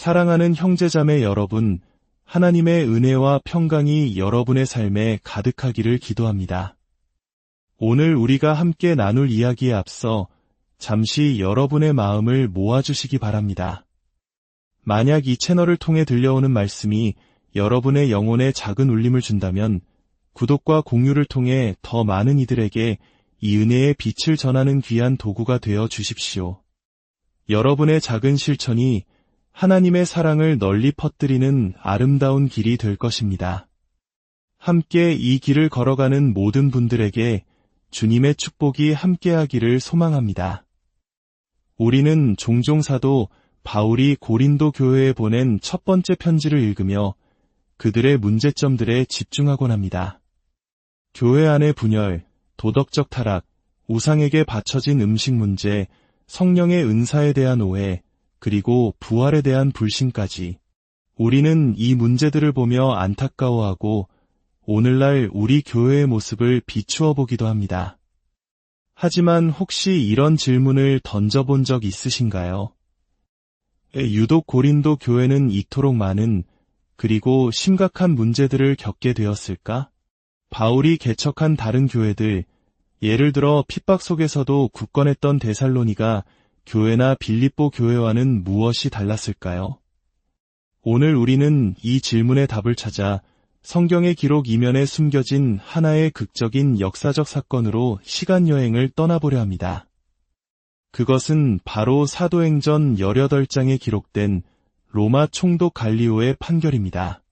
사랑하는 형제자매 여러분, 하나님의 은혜와 평강이 여러분의 삶에 가득하기를 기도합니다. 오늘 우리가 함께 나눌 이야기에 앞서 잠시 여러분의 마음을 모아주시기 바랍니다. 만약 이 채널을 통해 들려오는 말씀이 여러분의 영혼에 작은 울림을 준다면 구독과 공유를 통해 더 많은 이들에게 이 은혜의 빛을 전하는 귀한 도구가 되어 주십시오. 여러분의 작은 실천이 하나님의 사랑을 널리 퍼뜨리는 아름다운 길이 될 것입니다. 함께 이 길을 걸어가는 모든 분들에게 주님의 축복이 함께하기를 소망합니다. 우리는 종종 사도 바울이 고린도 교회에 보낸 첫 번째 편지를 읽으며 그들의 문제점들에 집중하곤 합니다. 교회 안의 분열, 도덕적 타락, 우상에게 바쳐진 음식 문제, 성령의 은사에 대한 오해, 그리고 부활에 대한 불신까지 우리는 이 문제들을 보며 안타까워하고 오늘날 우리 교회의 모습을 비추어 보기도 합니다. 하지만 혹시 이런 질문을 던져본 적 있으신가요? 유독 고린도 교회는 이토록 많은 그리고 심각한 문제들을 겪게 되었을까? 바울이 개척한 다른 교회들, 예를 들어 핍박 속에서도 굳건했던 데살로니가 교회나 빌립보 교회와는 무엇이 달랐을까요? 오늘 우리는 이 질문의 답을 찾아 성경의 기록 이면에 숨겨진 하나의 극적인 역사적 사건으로 시간여행을 떠나보려 합니다. 그것은 바로 사도행전 18장에 기록된 로마 총독 갈리오의 판결입니다.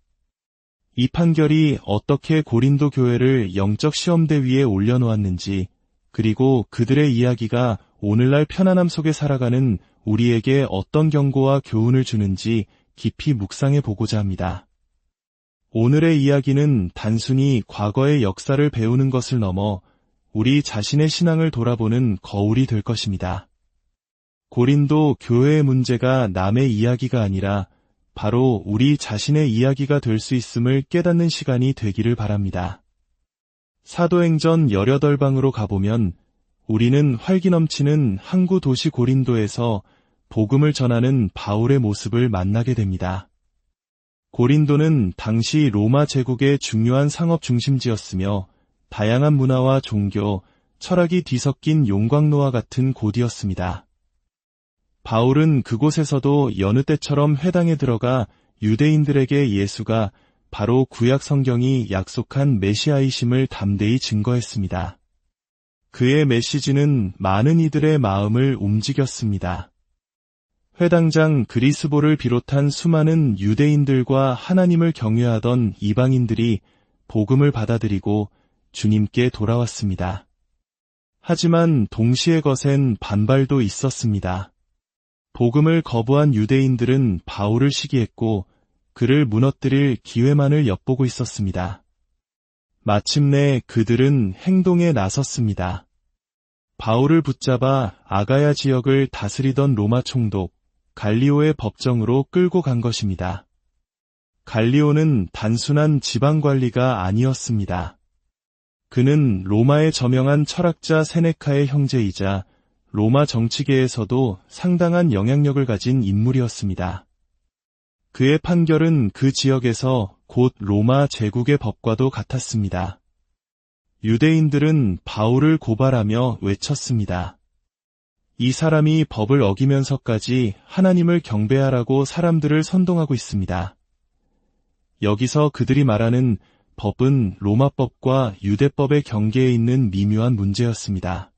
이 판결이 어떻게 고린도 교회를 영적 시험대 위에 올려놓았는지, 그리고 그들의 이야기가 오늘날 편안함 속에 살아가는 우리에게 어떤 경고와 교훈을 주는지 깊이 묵상해 보고자 합니다. 오늘의 이야기는 단순히 과거의 역사를 배우는 것을 넘어 우리 자신의 신앙을 돌아보는 거울이 될 것입니다. 고린도 교회의 문제가 남의 이야기가 아니라 바로 우리 자신의 이야기가 될 수 있음을 깨닫는 시간이 되기를 바랍니다. 사도행전 18방으로 가보면 우리는 활기 넘치는 항구 도시 고린도에서 복음을 전하는 바울의 모습을 만나게 됩니다. 고린도는 당시 로마 제국의 중요한 상업 중심지였으며 다양한 문화와 종교, 철학이 뒤섞인 용광로와 같은 곳이었습니다. 바울은 그곳에서도 여느 때처럼 회당에 들어가 유대인들에게 예수가 바로 구약 성경이 약속한 메시아이심을 담대히 증거했습니다. 그의 메시지는 많은 이들의 마음을 움직였습니다. 회당장 그리스보를 비롯한 수많은 유대인들과 하나님을 경외하던 이방인들이 복음을 받아들이고 주님께 돌아왔습니다. 하지만 동시에 거센 반발도 있었습니다. 복음을 거부한 유대인들은 바울을 시기했고 그를 무너뜨릴 기회만을 엿보고 있었습니다. 마침내 그들은 행동에 나섰습니다. 바울을 붙잡아 아가야 지역을 다스리던 로마 총독 갈리오의 법정으로 끌고 간 것입니다. 갈리오는 단순한 지방관리가 아니었습니다. 그는 로마의 저명한 철학자 세네카의 형제이자 로마 정치계에서도 상당한 영향력을 가진 인물이었습니다. 그의 판결은 그 지역에서 곧 로마 제국의 법과도 같았습니다. 유대인들은 바울을 고발하며 외쳤습니다. 이 사람이 법을 어기면서까지 하나님을 경배하라고 사람들을 선동하고 있습니다. 여기서 그들이 말하는 법은 로마법과 유대법의 경계에 있는 미묘한 문제였습니다.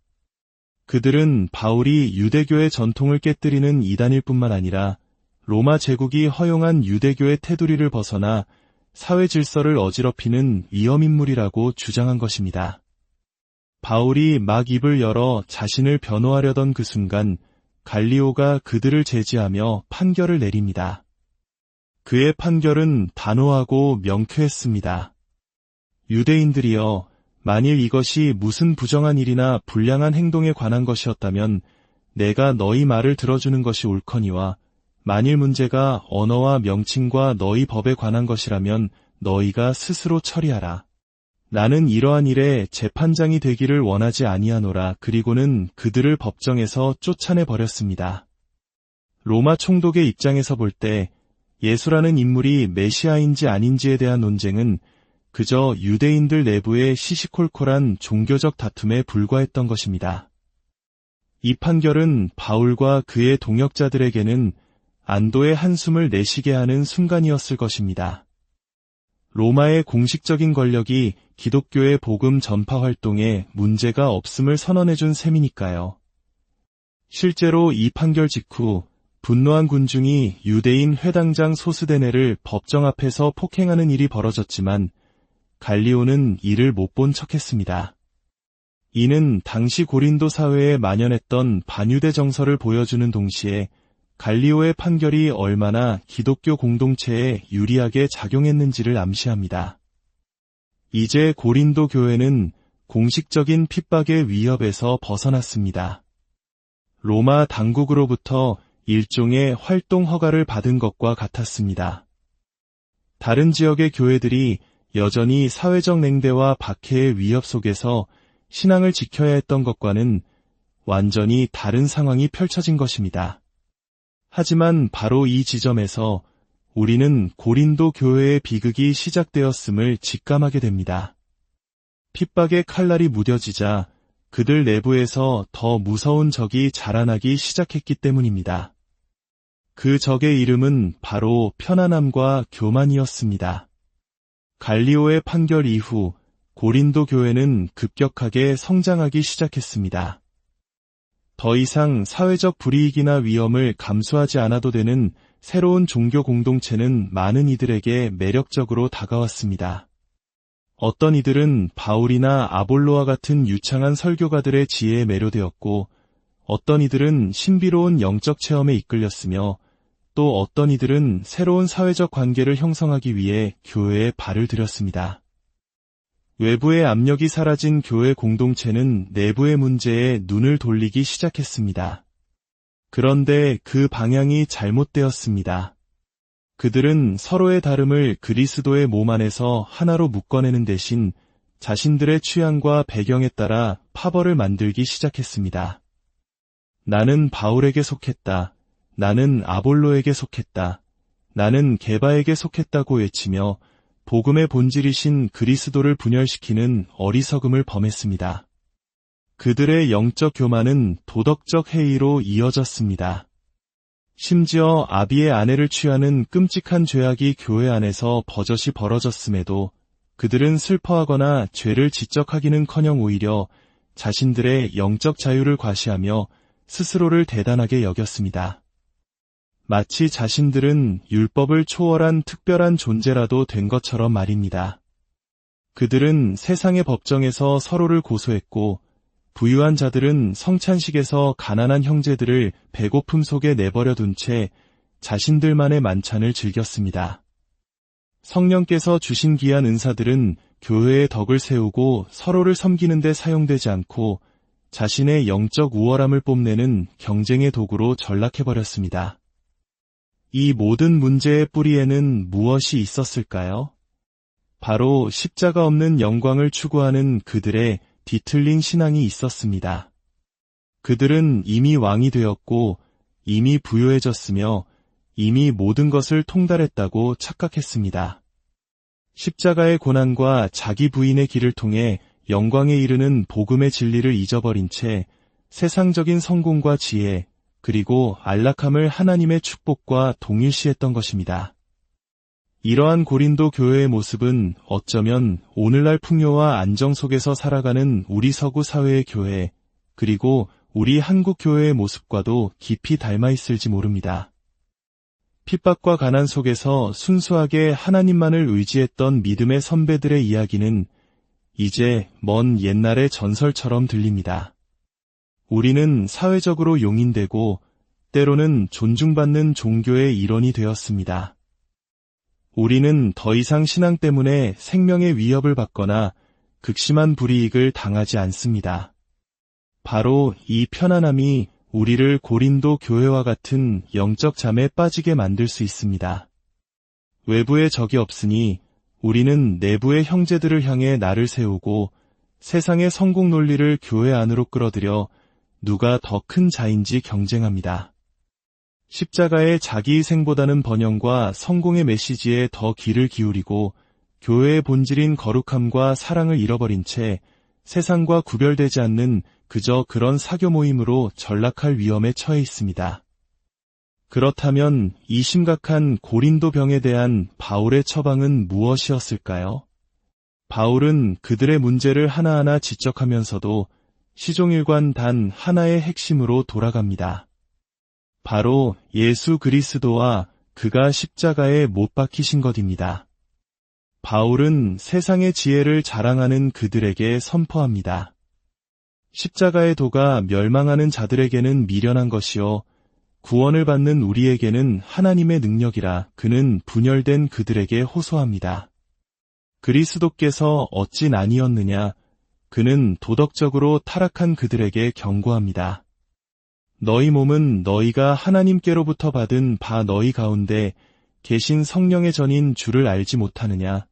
그들은 바울이 유대교의 전통을 깨뜨리는 이단일 뿐만 아니라 로마 제국이 허용한 유대교의 테두리를 벗어나 사회 질서를 어지럽히는 위험인물이라고 주장한 것입니다. 바울이 막 입을 열어 자신을 변호하려던 그 순간 갈리오가 그들을 제지하며 판결을 내립니다. 그의 판결은 단호하고 명쾌했습니다. 유대인들이여, 만일 이것이 무슨 부정한 일이나 불량한 행동에 관한 것이었다면 내가 너희 말을 들어주는 것이 옳거니와 만일 문제가 언어와 명칭과 너희 법에 관한 것이라면 너희가 스스로 처리하라. 나는 이러한 일에 재판장이 되기를 원하지 아니하노라. 그리고는 그들을 법정에서 쫓아내 버렸습니다. 로마 총독의 입장에서 볼 때 예수라는 인물이 메시아인지 아닌지에 대한 논쟁은 그저 유대인들 내부의 시시콜콜한 종교적 다툼에 불과했던 것입니다. 이 판결은 바울과 그의 동역자들에게는 안도의 한숨을 내쉬게 하는 순간이었을 것입니다. 로마의 공식적인 권력이 기독교의 복음 전파 활동에 문제가 없음을 선언해준 셈이니까요. 실제로 이 판결 직후 분노한 군중이 유대인 회당장 소스데네를 법정 앞에서 폭행하는 일이 벌어졌지만 갈리오는 이를 못 본 척했습니다. 이는 당시 고린도 사회에 만연했던 반유대 정서를 보여주는 동시에 갈리오의 판결이 얼마나 기독교 공동체에 유리하게 작용했는지를 암시합니다. 이제 고린도 교회는 공식적인 핍박의 위협에서 벗어났습니다. 로마 당국으로부터 일종의 활동 허가를 받은 것과 같았습니다. 다른 지역의 교회들이 여전히 사회적 냉대와 박해의 위협 속에서 신앙을 지켜야 했던 것과는 완전히 다른 상황이 펼쳐진 것입니다. 하지만 바로 이 지점에서 우리는 고린도 교회의 비극이 시작되었음을 직감하게 됩니다. 핍박의 칼날이 무뎌지자 그들 내부에서 더 무서운 적이 자라나기 시작했기 때문입니다. 그 적의 이름은 바로 편안함과 교만이었습니다. 갈리오의 판결 이후 고린도 교회는 급격하게 성장하기 시작했습니다. 더 이상 사회적 불이익이나 위험을 감수하지 않아도 되는 새로운 종교 공동체는 많은 이들에게 매력적으로 다가왔습니다. 어떤 이들은 바울이나 아볼로와 같은 유창한 설교가들의 지혜에 매료되었고, 어떤 이들은 신비로운 영적 체험에 이끌렸으며, 또 어떤 이들은 새로운 사회적 관계를 형성하기 위해 교회에 발을 들였습니다. 외부의 압력이 사라진 교회 공동체는 내부의 문제에 눈을 돌리기 시작했습니다. 그런데 그 방향이 잘못되었습니다. 그들은 서로의 다름을 그리스도의 몸 안에서 하나로 묶어내는 대신 자신들의 취향과 배경에 따라 파벌을 만들기 시작했습니다. 나는 바울에게 속했다. 나는 아볼로에게 속했다. 나는 게바에게 속했다고 외치며 복음의 본질이신 그리스도를 분열시키는 어리석음을 범했습니다. 그들의 영적 교만은 도덕적 해이로 이어졌습니다. 심지어 아비의 아내를 취하는 끔찍한 죄악이 교회 안에서 버젓이 벌어졌음에도 그들은 슬퍼하거나 죄를 지적하기는커녕 오히려 자신들의 영적 자유를 과시하며 스스로를 대단하게 여겼습니다. 마치 자신들은 율법을 초월한 특별한 존재라도 된 것처럼 말입니다. 그들은 세상의 법정에서 서로를 고소했고, 부유한 자들은 성찬식에서 가난한 형제들을 배고픔 속에 내버려 둔 채 자신들만의 만찬을 즐겼습니다. 성령께서 주신 귀한 은사들은 교회의 덕을 세우고 서로를 섬기는 데 사용되지 않고 자신의 영적 우월함을 뽐내는 경쟁의 도구로 전락해버렸습니다. 이 모든 문제의 뿌리에는 무엇이 있었을까요? 바로 십자가 없는 영광을 추구하는 그들의 뒤틀린 신앙이 있었습니다. 그들은 이미 왕이 되었고 이미 부유해졌으며 이미 모든 것을 통달했다고 착각했습니다. 십자가의 고난과 자기 부인의 길을 통해 영광에 이르는 복음의 진리를 잊어버린 채 세상적인 성공과 지혜, 그리고 안락함을 하나님의 축복과 동일시했던 것입니다. 이러한 고린도 교회의 모습은 어쩌면 오늘날 풍요와 안정 속에서 살아가는 우리 서구 사회의 교회, 그리고 우리 한국 교회의 모습과도 깊이 닮아 있을지 모릅니다. 핍박과 가난 속에서 순수하게 하나님만을 의지했던 믿음의 선배들의 이야기는 이제 먼 옛날의 전설처럼 들립니다. 우리는 사회적으로 용인되고 때로는 존중받는 종교의 일원이 되었습니다. 우리는 더 이상 신앙 때문에 생명의 위협을 받거나 극심한 불이익을 당하지 않습니다. 바로 이 편안함이 우리를 고린도 교회와 같은 영적 잠에 빠지게 만들 수 있습니다. 외부에 적이 없으니 우리는 내부의 형제들을 향해 나를 세우고 세상의 성공 논리를 교회 안으로 끌어들여 누가 더 큰 자인지 경쟁합니다. 십자가의 자기희생보다는 번영과 성공의 메시지에 더 귀를 기울이고 교회의 본질인 거룩함과 사랑을 잃어버린 채 세상과 구별되지 않는 그저 그런 사교 모임으로 전락할 위험에 처해 있습니다. 그렇다면 이 심각한 고린도 병에 대한 바울의 처방은 무엇이었을까요? 바울은 그들의 문제를 하나하나 지적하면서도 시종일관 단 하나의 핵심으로 돌아갑니다. 바로 예수 그리스도와 그가 십자가에 못 박히신 것입니다. 바울은 세상의 지혜를 자랑하는 그들에게 선포합니다. 십자가의 도가 멸망하는 자들에게는 미련한 것이요 구원을 받는 우리에게는 하나님의 능력이라 그는 분열된 그들에게 호소합니다. 그리스도께서 어찌 아니었느냐 그는 도덕적으로 타락한 그들에게 경고합니다. 너희 몸은 너희가 하나님께로부터 받은 바 너희 가운데 계신 성령의 전인 주를 알지 못하느냐.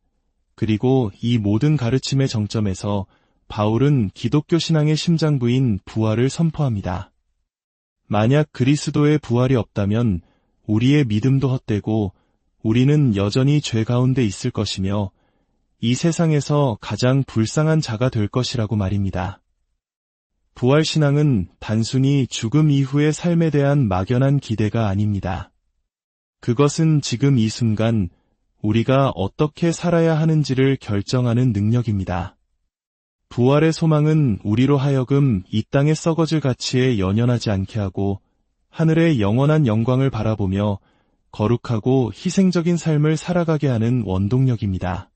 그리고 이 모든 가르침의 정점에서 바울은 기독교 신앙의 심장부인 부활을 선포합니다. 만약 그리스도의 부활이 없다면 우리의 믿음도 헛되고 우리는 여전히 죄 가운데 있을 것이며 이 세상에서 가장 불쌍한 자가 될 것이라고 말입니다. 부활신앙은 단순히 죽음 이후의 삶에 대한 막연한 기대가 아닙니다. 그것은 지금 이 순간 우리가 어떻게 살아야 하는지를 결정하는 능력입니다. 부활의 소망은 우리로 하여금 이 땅의 썩어질 가치에 연연하지 않게 하고 하늘의 영원한 영광을 바라보며 거룩하고 희생적인 삶을 살아가게 하는 원동력입니다.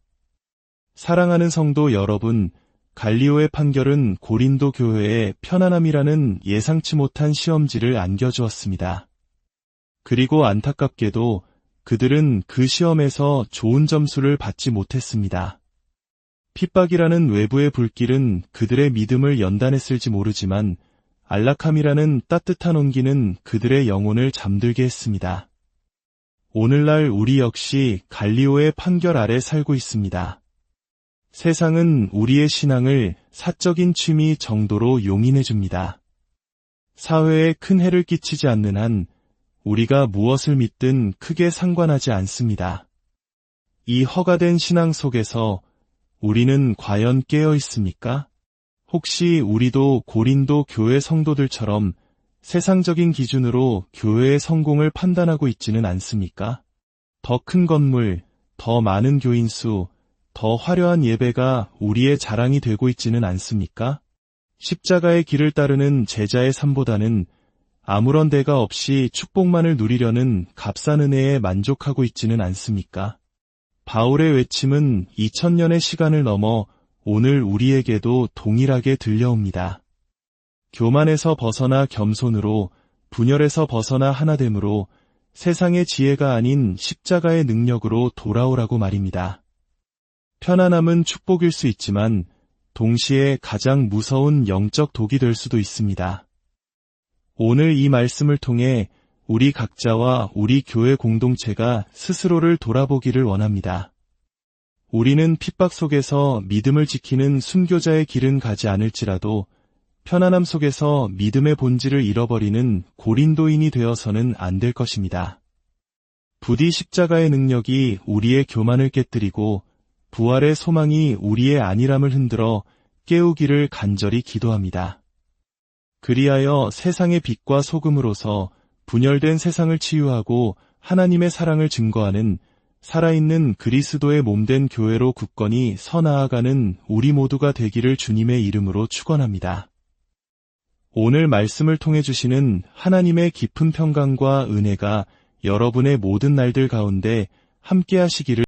사랑하는 성도 여러분, 갈리오의 판결은 고린도 교회에 편안함이라는 예상치 못한 시험지를 안겨주었습니다. 그리고 안타깝게도 그들은 그 시험에서 좋은 점수를 받지 못했습니다. 핍박이라는 외부의 불길은 그들의 믿음을 연단했을지 모르지만 안락함이라는 따뜻한 온기는 그들의 영혼을 잠들게 했습니다. 오늘날 우리 역시 갈리오의 판결 아래 살고 있습니다. 세상은 우리의 신앙을 사적인 취미 정도로 용인해줍니다. 사회에 큰 해를 끼치지 않는 한 우리가 무엇을 믿든 크게 상관하지 않습니다. 이 허가된 신앙 속에서 우리는 과연 깨어 있습니까? 혹시 우리도 고린도 교회 성도들처럼 세상적인 기준으로 교회의 성공을 판단하고 있지는 않습니까? 더 큰 건물, 더 많은 교인 수, 더 화려한 예배가 우리의 자랑이 되고 있지는 않습니까? 십자가의 길을 따르는 제자의 삶보다는 아무런 대가 없이 축복만을 누리려는 값싼 은혜에 만족하고 있지는 않습니까? 바울의 외침은 2000년의 시간을 넘어 오늘 우리에게도 동일하게 들려옵니다. 교만에서 벗어나 겸손으로, 분열에서 벗어나 하나됨으로 세상의 지혜가 아닌 십자가의 능력으로 돌아오라고 말입니다. 편안함은 축복일 수 있지만 동시에 가장 무서운 영적 독이 될 수도 있습니다. 오늘 이 말씀을 통해 우리 각자와 우리 교회 공동체가 스스로를 돌아보기를 원합니다. 우리는 핍박 속에서 믿음을 지키는 순교자의 길은 가지 않을지라도 편안함 속에서 믿음의 본질을 잃어버리는 고린도인이 되어서는 안 될 것입니다. 부디 십자가의 능력이 우리의 교만을 깨뜨리고 부활의 소망이 우리의 안일함을 흔들어 깨우기를 간절히 기도합니다. 그리하여 세상의 빛과 소금으로서 분열된 세상을 치유하고 하나님의 사랑을 증거하는 살아있는 그리스도의 몸된 교회로 굳건히 서 나아가는 우리 모두가 되기를 주님의 이름으로 축원합니다. 오늘 말씀을 통해 주시는 하나님의 깊은 평강과 은혜가 여러분의 모든 날들 가운데 함께 하시기를